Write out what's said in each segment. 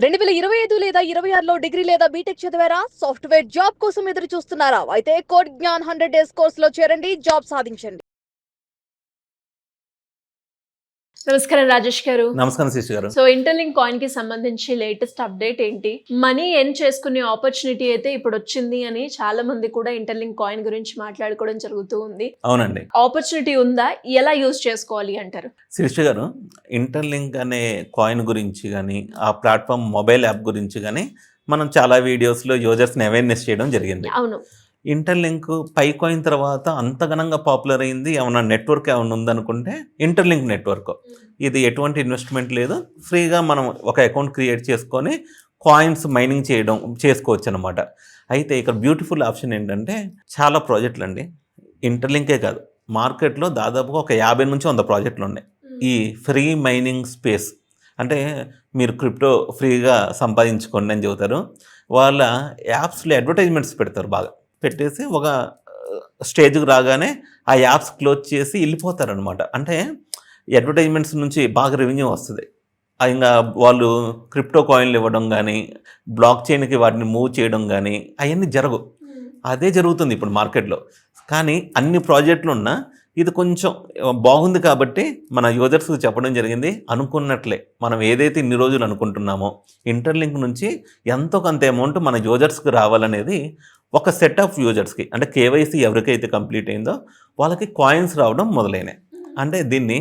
2025 లేదా 26లో డిగ్రీ లేదా బీటెక్ చదివారా? సాఫ్ట్‌వేర్ జాబ్ కోసం ఎదురు చూస్తున్నారా? అయితే కోడ్ జ్ఞాన్ 100 డేస్ కోర్సులో చేరండి, జాబ్ సాధించండి. నమస్కారం రాజేష్ గారు. నమస్కారం శిశు గారు. సో ఇంటర్లింక్ కాయిన్ కి సంబంధించి లేటెస్ట్ అప్డేట్ ఏంటి? మనీ ఎర్న్ చేసుకునే ఆపర్చునిటీ అయితే ఇప్పుడు వచ్చింది అని చాలా మంది కూడా ఇంటర్లింక్ కాయిన్ గురించి మాట్లాడుకోవడం జరుగుతూ ఉంది. అవునండి. ఆపర్చునిటీ ఉందా? ఎలా యూజ్ చేసుకోవాలి అంటారు? శిశు గారు, ఇంటర్లింక్ అనే కాయిన్ గురించి కానీ, ఆ ప్లాట్ఫామ్ మొబైల్ యాప్ గురించి కానీ మనం చాలా వీడియోస్లో యూజర్స్ని అవేర్నెస్ చేయడం జరిగింది. అవును. ఇంటర్లింక్ పైకాయిన్ తర్వాత అంత ఘనంగా పాపులర్ అయింది ఏమన్నా నెట్వర్క్ ఏమన్నా ఉందనుకుంటే ఇంటర్లింక్ నెట్వర్క్. ఇది ఎటువంటి ఇన్వెస్ట్మెంట్ లేదు, ఫ్రీగా మనం ఒక అకౌంట్ క్రియేట్ చేసుకొని కాయిన్స్ మైనింగ్ చేసుకోవచ్చు అనమాట. అయితే ఇక్కడ బ్యూటిఫుల్ ఆప్షన్ ఏంటంటే చాలా ప్రాజెక్టులు అండి, ఇంటర్లింకే కాదు, మార్కెట్లో దాదాపుగా ఒక 50 నుంచి 100 ప్రాజెక్టులు ఉన్నాయి ఈ ఫ్రీ మైనింగ్ స్పేస్. అంటే మీరు క్రిప్టో ఫ్రీగా సంపాదించుకోండి అని చెబుతారు. వాళ్ళ యాప్స్లో అడ్వర్టైజ్మెంట్స్ పెడతారు, బాగా పెట్టేసి ఒక స్టేజ్కి రాగానే ఆ యాప్స్ క్లోజ్ చేసి వెళ్ళిపోతారనమాట. అంటే అడ్వర్టైజ్మెంట్స్ నుంచి బాగా రెవెన్యూ వస్తుంది. ఇంకా వాళ్ళు క్రిప్టో కాయిన్లు ఇవ్వడం కానీ, బ్లాక్ చైన్కి వాటిని మూవ్ చేయడం కానీ అవన్నీ జరగవు. అదే జరుగుతుంది ఇప్పుడు మార్కెట్లో. కానీ అన్ని ప్రాజెక్టులు ఉన్నా ఇది కొంచెం బాగుంది కాబట్టి మన యూజర్స్కి చెప్పడం జరిగింది. అనుకున్నట్లే మనం ఏదైతే ఇన్ని రోజులు అనుకుంటున్నామో ఇంటర్లింక్ నుంచి ఎంతో కొంత అమౌంట్ మన యూజర్స్కి రావాలనేది ఒక సెట్ ఆఫ్ యూజర్స్కి, అంటే కేవైసీ ఎవరికైతే కంప్లీట్ అయిందో వాళ్ళకి కాయిన్స్ రావడం మొదలైనాయి. అంటే దీన్ని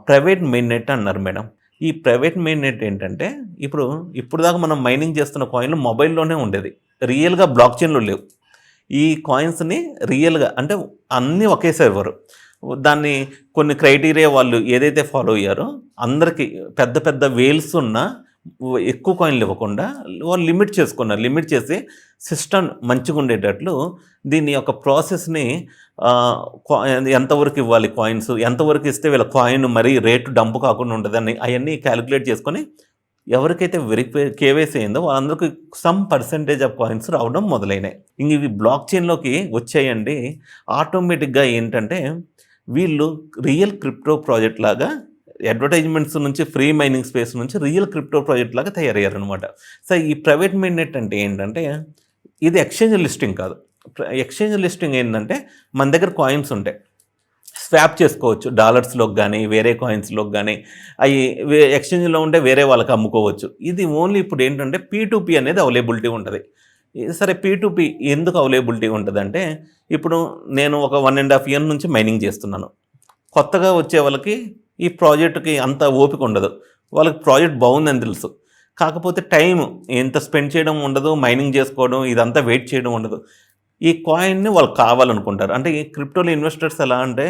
ప్రైవేట్ మెయిన్ నెట్ అన్నారు మేడం. ఈ ప్రైవేట్ మెయిన్ నెట్ ఏంటంటే ఇప్పుడు దాకా మనం మైనింగ్ చేస్తున్న కాయిన్లు మొబైల్లోనే ఉండేది, రియల్గా బ్లాక్ చైన్లో లేవు. ఈ కాయిన్స్ని రియల్గా అంటే అన్నీ ఒకే సర్వరు, దాన్ని కొన్ని క్రైటీరియా వాళ్ళు ఏదైతే ఫాలో అయ్యారో అందరికీ పెద్ద పెద్ద వేల్స్ ఉన్న ఎక్కువ కాయిన్లు ఇవ్వకుండా వాళ్ళు లిమిట్ చేసి సిస్టమ్ మంచిగా ఉండేటట్లు దీని యొక్క ప్రాసెస్ని ఎంతవరకు ఇవ్వాలి కాయిన్స్, ఎంతవరకు ఇస్తే వీళ్ళ కాయిన్ మరీ రేటు డంపు కాకుండా ఉంటుందని అవన్నీ క్యాలిక్యులేట్ చేసుకొని ఎవరికైతే కేవైసీ అయిందో వాళ్ళందరికీ సమ్ పర్సెంటేజ్ ఆఫ్ కాయిన్స్ రావడం మొదలైనాయి. ఇంక ఇవి బ్లాక్ చైన్లోకి వచ్చాయండి. ఆటోమేటిక్గా ఏంటంటే వీళ్ళు రియల్ క్రిప్టో ప్రాజెక్ట్ లాగా అడ్వర్టైజ్మెంట్స్ నుంచి, ఫ్రీ మైనింగ్ స్పేస్ నుంచి రియల్ క్రిప్టో ప్రాజెక్ట్ లాగా తయారయ్యారు అనమాట. సో ఈ ప్రైవేట్ మెయిన్ నెట్ అంటే ఏంటంటే ఇది ఎక్స్చేంజ్ లిస్టింగ్ కాదు. ఎక్స్చేంజ్ లిస్టింగ్ ఏంటంటే మన దగ్గర కాయిన్స్ ఉంటాయి, స్వాప్ చేసుకోవచ్చు డాలర్స్లోకి కానీ వేరే కాయిన్స్లోకి కానీ, అవి ఎక్స్చేంజ్లో ఉంటే వేరే వాళ్ళకి అమ్ముకోవచ్చు. ఇది ఓన్లీ ఇప్పుడు ఏంటంటే P2P అనేది అవైలబిలిటీ ఉంటుంది. సరే, P2P ఎందుకు అవైలబిలిటీ ఉంటుందంటే ఇప్పుడు నేను ఒక 1.5 year నుంచి మైనింగ్ చేస్తున్నాను. కొత్తగా వచ్చే వాళ్ళకి ఈ ప్రాజెక్టుకి అంత ఓపిక ఉండదు, వాళ్ళకి ప్రాజెక్ట్ బాగుందని తెలుసు, కాకపోతే టైం ఎంత స్పెండ్ చేయడం ఉండదు, మైనింగ్ చేసుకోవడం ఇదంతా వెయిట్ చేయడం ఉండదు. ఈ కాయిన్ని వాళ్ళు కావాలనుకుంటారు. అంటే ఈ క్రిప్టోలో ఇన్వెస్టర్స్ ఎలా అంటే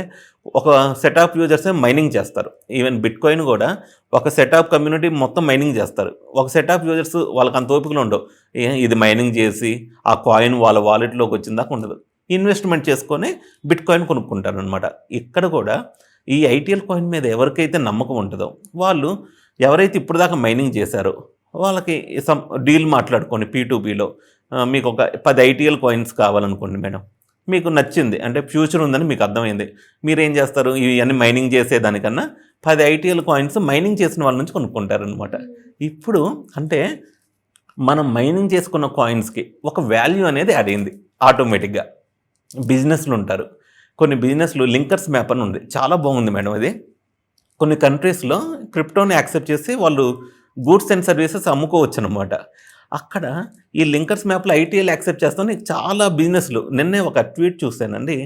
ఒక సెట్ ఆఫ్ యూజర్సే మైనింగ్ చేస్తారు. ఈవెన్ బిట్ కాయిన్ కూడా ఒక సెట్ ఆఫ్ కమ్యూనిటీ మొత్తం మైనింగ్ చేస్తారు. ఒక సెట్ ఆఫ్ యూజర్స్ వాళ్ళకి అంత ఓపికలు ఉండవు, ఇది మైనింగ్ చేసి ఆ కాయిన్ వాళ్ళ వాలెట్లోకి వచ్చిందాకా ఉండదు. ఇన్వెస్ట్మెంట్ చేసుకొని బిట్ కాయిన్ కొనుక్కుంటారు అనమాట. ఇక్కడ కూడా ఈ ఐటీఎల్ కాయిన్ మీద ఎవరికైతే నమ్మకం ఉంటుందో వాళ్ళు, ఎవరైతే ఇప్పుడు దాకా మైనింగ్ చేశారో వాళ్ళకి సమ్ డీల్ మాట్లాడుకోండి. P2Pలో మీకు ఒక 10 ఐటీఎల్ కాయిన్స్ కావాలనుకోండి మేడం, మీకు నచ్చింది అంటే ఫ్యూచర్ ఉందని మీకు అర్థమైంది, మీరేం చేస్తారు, ఇవన్నీ మైనింగ్ చేసేదానికన్నా 10 ఐటీఎల్ కాయిన్స్ మైనింగ్ చేసిన వాళ్ళ నుంచి కొనుక్కుంటారనమాట. ఇప్పుడు అంటే మనం మైనింగ్ చేసుకున్న కాయిన్స్కి ఒక వాల్యూ అనేది యాడ్ అయింది ఆటోమేటిక్గా. బిజినెస్లు ఉంటారు, కొన్ని బిజినెస్లు లింకర్స్ మ్యాప్ అని ఉంది, చాలా బాగుంది మేడం అది. కొన్ని కంట్రీస్లో క్రిప్టోని యాక్సెప్ట్ చేసి వాళ్ళు గూడ్స్ అండ్ సర్వీసెస్ అమ్ముకోవచ్చు అనమాట. అక్కడ ఈ లింకర్స్ మ్యాప్లో ఐటీఎల్ యాక్సెప్ట్ చేస్తాను చాలా బిజినెస్లు. నిన్నే ఒక ట్వీట్ చూశానండి,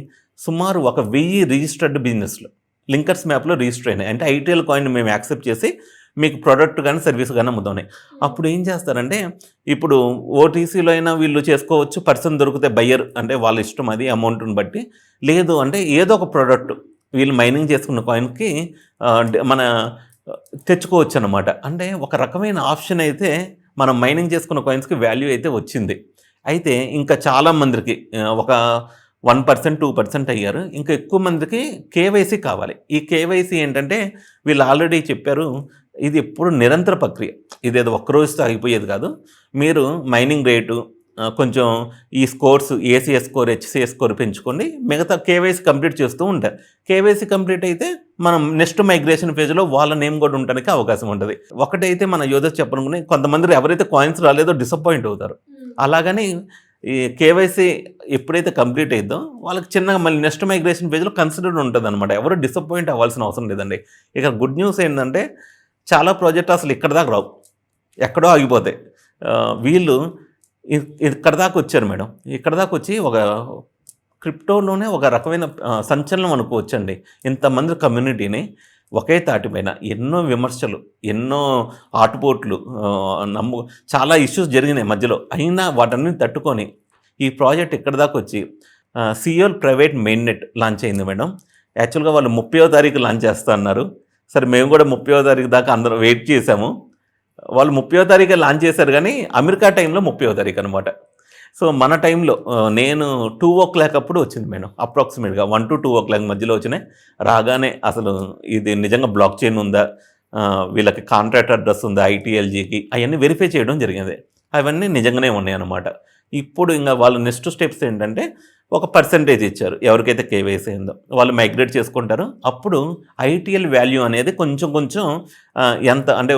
సుమారు 1000 రిజిస్టర్డ్ బిజినెస్లు లింకర్స్ మ్యాప్లో రిజిస్టర్ అయినాయి. అంటే ఐటీఎల్ కాయిన్ మేము యాక్సెప్ట్ చేసి మీకు ప్రోడక్ట్ కానీ సర్వీస్ కానీ అమ్ముతున్నాయి. అప్పుడు ఏం చేస్తారంటే ఇప్పుడు ఓటీసీలో అయినా వీళ్ళు చేసుకోవచ్చు, పర్సన్ దొరికితే బయ్యర్ అంటే వాళ్ళ ఇష్టం, అది అమౌంట్ని బట్టి. లేదు అంటే ఏదో ఒక ప్రోడక్ట్ వీళ్ళు మైనింగ్ చేసుకున్న కాయిన్కి మన తెచ్చుకోవచ్చు అనమాట. అంటే ఒక రకమైన ఆప్షన్ అయితే మనం మైనింగ్ చేసుకున్న కాయిన్స్కి వాల్యూ అయితే వచ్చింది. అయితే ఇంకా చాలామందికి ఒక 1%, 2% అయ్యారు. ఇంకా ఎక్కువ మందికి కేవైసీ కావాలి. ఈ కేవైసీ ఏంటంటే వీళ్ళు ఆల్రెడీ చెప్పారు, ఇది ఎప్పుడు నిరంతర ప్రక్రియ, ఇదేదో ఒక్కరోజుతో ఆగిపోయేది కాదు. మీరు మైనింగ్ రేటు కొంచెం ఈ scores ACS score, HCS score పెంచుకోండి, మిగతా కేవైసీ కంప్లీట్ చేస్తూ ఉంటారు. కేవైసీ కంప్లీట్ అయితే మనం నెక్స్ట్ మైగ్రేషన్ పేజ్లో వాళ్ళ నేమ్ కూడా ఉండడానికి అవకాశం ఉంటుంది. ఒకటైతే మన యూజర్స్ చెప్పనుకుని కొంతమంది ఎవరైతే కాయిన్స్ రాలేదో డిసప్పాయింట్ అవుతారు. అలాగని ఈ కేవైసీ ఎప్పుడైతే కంప్లీట్ అయిందో వాళ్ళకి చిన్నగా మళ్ళీ నెక్స్ట్ మైగ్రేషన్ పేజ్లో కన్సిడర్డ్ ఉంటుంది అనమాట. ఎవరు డిసప్పాయింట్ అవ్వాల్సిన అవసరం లేదండి. ఇక గుడ్ న్యూస్ ఏంటంటే చాలా ప్రాజెక్ట్ అసలు ఇక్కడ దాకా రావు, ఎక్కడో ఆగిపోతాయి. వీళ్ళు ఇక్కడ దాకా వచ్చారు మేడం. ఇక్కడ దాకా వచ్చి ఒక క్రిప్టోలోనే ఒక రకమైన సంచలనం అనుకోవచ్చండి. ఇంతమంది కమ్యూనిటీని ఒకే తాటిపైన ఎన్నో విమర్శలు, ఎన్నో ఆటుపోట్లు, చాలా ఇష్యూస్ జరిగినాయి మధ్యలో. అయినా వాటన్ని తట్టుకొని ఈ ప్రాజెక్ట్ ఇక్కడ దాకా వచ్చి Seoul private main net launch అయింది మేడం. యాక్చువల్గా వాళ్ళు 30వ తారీఖు లాంచ్ చేస్తా అన్నారు. సరే మేము కూడా 30వ తారీఖు దాకా అందరం వెయిట్ చేసాము. వాళ్ళు 30వ తారీఖు లాంచ్ చేశారు, కానీ అమెరికా టైంలో 30వ తారీఖు అనమాట. సో మన టైంలో నేను 2:00 అప్పుడు వచ్చింది మేడం. అప్రాక్సిమేట్గా 1 to 2:00 మధ్యలో వచ్చినాయి. రాగానే అసలు ఇది నిజంగా బ్లాక్ చైన్ ఉందా, వీళ్ళకి కాంట్రాక్ట్ అడ్రస్ ఉందా ఐటీఎల్జీకి, అవన్నీ వెరిఫై చేయడం జరిగింది. అవన్నీ నిజంగానే ఉన్నాయి అన్నమాట. ఇప్పుడు ఇంకా వాళ్ళు నెక్స్ట్ స్టెప్స్ ఏంటంటే ఒక పర్సంటేజ్ ఇచ్చారు. ఎవరికైతే కేవైసీ అయిందో వాళ్ళు మైగ్రేట్ చేసుకుంటారు. అప్పుడు ఐటీఎల్ వాల్యూ అనేది కొంచెం ఎంత అంటే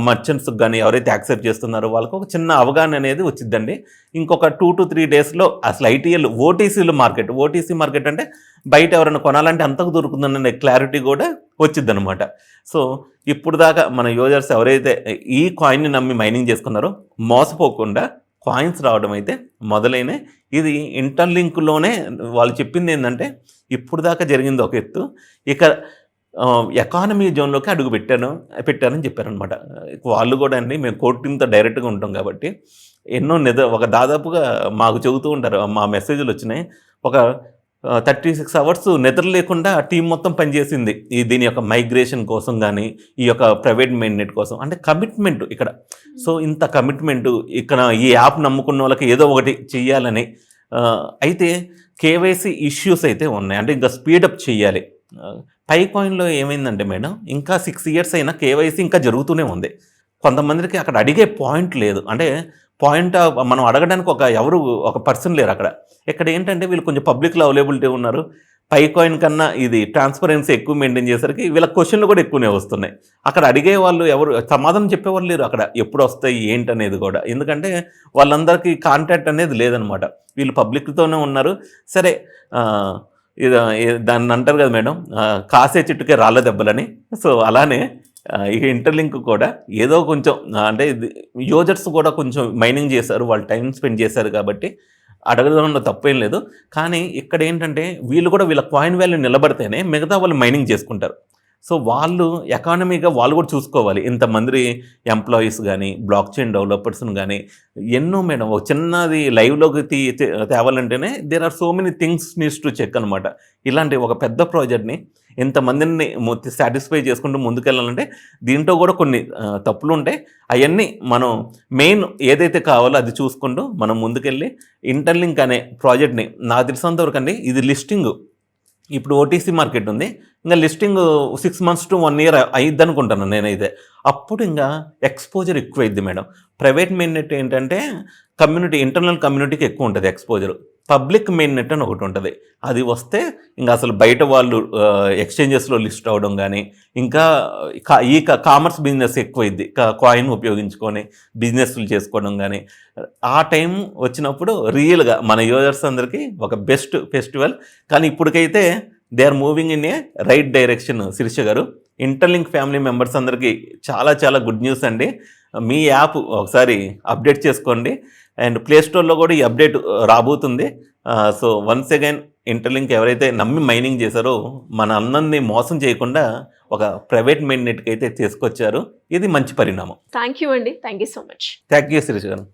మర్చెంట్స్కి కానీ ఎవరైతే యాక్సెప్ట్ చేస్తున్నారో వాళ్ళకి ఒక చిన్న అవగాహన అనేది వచ్చిద్దండి. ఇంకొక 2 to 3 డేస్లో అసలు ఐటీఎల్ ఓటీసీ మార్కెట్ అంటే బయట ఎవరైనా కొనాలంటే అంతకు దొరుకుతుందనే క్లారిటీ కూడా వచ్చిద్ది అనమాట. సో ఇప్పుడు దాకా మన యూజర్స్ ఎవరైతే ఈ కాయిన్ని నమ్మి మైనింగ్ చేసుకున్నారో మోసపోకుండా కాయిన్స్ రావడం అయితే మొదలైన ఇది ఇంటర్లింక్లోనే వాళ్ళు చెప్పింది ఏంటంటే ఇప్పుడు దాకా జరిగింది ఒక ఎత్తు, ఇక ఎకానమీ జోన్లోకి అడుగు పెట్టారని చెప్పారనమాట. వాళ్ళు కూడా అండి, మేము కోర్టు టీంతో డైరెక్ట్గా ఉంటాం కాబట్టి ఎన్నో దాదాపుగా మాకు చెబుతూ ఉంటారు, మా మెసేజ్లు వచ్చినాయి. ఒక 36 hours నిద్ర లేకుండా టీం మొత్తం పనిచేసింది దీని యొక్క మైగ్రేషన్ కోసం కానీ ఈ యొక్క ప్రైవేట్ మెయిన్ నెట్ కోసం. అంటే కమిట్మెంట్ ఇక్కడ. సో ఇంత కమిట్మెంట్ ఇక్కడ ఈ యాప్ నమ్ముకున్న వాళ్ళకి ఏదో ఒకటి చెయ్యాలని. అయితే కేవైసీ ఇష్యూస్ అయితే ఉన్నాయి, అంటే ఇంకా స్పీడప్ చేయాలి. పై కాయిన్లో ఏమైందంటే మేడం, ఇంకా 6 years అయినా కేవైసీ ఇంకా జరుగుతూనే ఉంది. కొంతమందికి అక్కడ అడిగే పాయింట్ లేదు, అంటే పాయింట్ మనం అడగడానికి ఒక పర్సన్ లేరు అక్కడ. ఇక్కడ ఏంటంటే వీళ్ళు కొంచెం పబ్లిక్లో అవైలబిలిటీ ఉన్నారు. పై కాయిన్ కన్నా ఇది ట్రాన్స్పరెన్సీ ఎక్కువ మెయింటైన్ చేసరికి వీళ్ళ క్వశ్చన్లు కూడా ఎక్కువనే వస్తున్నాయి. అక్కడ అడిగే వాళ్ళు ఎవరు సమాధానం చెప్పేవాళ్ళు లేరు అక్కడ, ఎప్పుడు వస్తాయి ఏంటి అనేది కూడా. ఎందుకంటే వాళ్ళందరికీ కాంటాక్ట్ అనేది లేదనమాట. వీళ్ళు పబ్లిక్తోనే ఉన్నారు. సరే, దాన్ని అంటారు కదా మేడం, కాసే చెట్టుకే రాళ్ళ దెబ్బలని. సో అలానే ఈ ఇంటర్లింక్ కూడా ఏదో కొంచెం అంటే యూజర్స్ కూడా కొంచెం మైనింగ్ చేశారు, వాళ్ళు టైం స్పెండ్ చేశారు కాబట్టి అడగడంలో తప్పేం లేదు. కానీ ఇక్కడ ఏంటంటే వీళ్ళు కూడా వీళ్ళ కాయిన్ వాల్యూ నిలబడితేనే మిగతా వాళ్ళు మైనింగ్ చేసుకుంటారు. సో వాళ్ళు ఎకానమీగా వాళ్ళు కూడా చూసుకోవాలి. ఇంతమంది ఎంప్లాయీస్ కానీ బ్లాక్ చైన్ డెవలపర్స్ని కానీ ఎన్నో మేడం ఒక చిన్నది లైవ్లోకి తేవాలంటేనే there are so many things needs to check అనమాట. ఇలాంటి ఒక పెద్ద ప్రాజెక్ట్ని ఇంతమందిని సాటిస్ఫై చేసుకుంటూ ముందుకెళ్ళాలంటే దీంట్లో కూడా కొన్ని తప్పులు ఉంటాయి. అవన్నీ మనం మెయిన్ ఏదైతే కావాలో అది చూసుకుంటూ మనం ముందుకెళ్ళి ఇంటర్లింక్ అనే ప్రాజెక్ట్ని నాకు తెలిసినంతవరకు అండి ఇది లిస్టింగ్ ఇప్పుడు ఓటీసీ మార్కెట్ ఉంది, ఇంకా లిస్టింగ్ 6 months to 1 year అయ్యిద్ది అనుకుంటాను నేనైతే. అప్పుడు ఇంకా ఎక్స్పోజర్ ఎక్కువ అయింది మేడం. ప్రైవేట్ మెయిన్ నెట్ ఏంటంటే ఇంటర్నల్ కమ్యూనిటీకి ఎక్కువ ఉంటుంది ఎక్స్పోజర్. పబ్లిక్ మెయిన్ నెట్ అని ఒకటి ఉంటుంది, అది వస్తే ఇంకా అసలు బయట వాళ్ళు ఎక్స్చేంజెస్లో లిస్ట్ అవ్వడం కానీ ఇంకా ఈ కామర్స్ బిజినెస్ ఎక్కువైద్ది, కాయిన్ ఉపయోగించుకొని బిజినెస్లు చేసుకోవడం కానీ. ఆ టైం వచ్చినప్పుడు రియల్గా మన యూజర్స్ అందరికీ ఒక బెస్ట్ ఫెస్టివల్. కానీ ఇప్పటికైతే they are moving in a right direction. Shirisha గారు, ఇంటర్లింక్ ఫ్యామిలీ మెంబర్స్ అందరికీ చాలా గుడ్ న్యూస్ అండి. మీ యాప్ ఒకసారి అప్డేట్ చేసుకోండి, అండ్ ప్లేస్టోర్లో కూడా ఈ అప్డేట్ రాబోతుంది. సో వన్స్ అగైన్ ఇంటర్లింక్ ఎవరైతే నమ్మి మైనింగ్ చేశారో మన అందరినీ మోసం చేయకుండా ఒక ప్రైవేట్ మెయిన్ నెట్కి అయితే తీసుకొచ్చారు. ఇది మంచి పరిణామం. థ్యాంక్ యూ అండి, thank you so much. Thank you Shirisha గారు.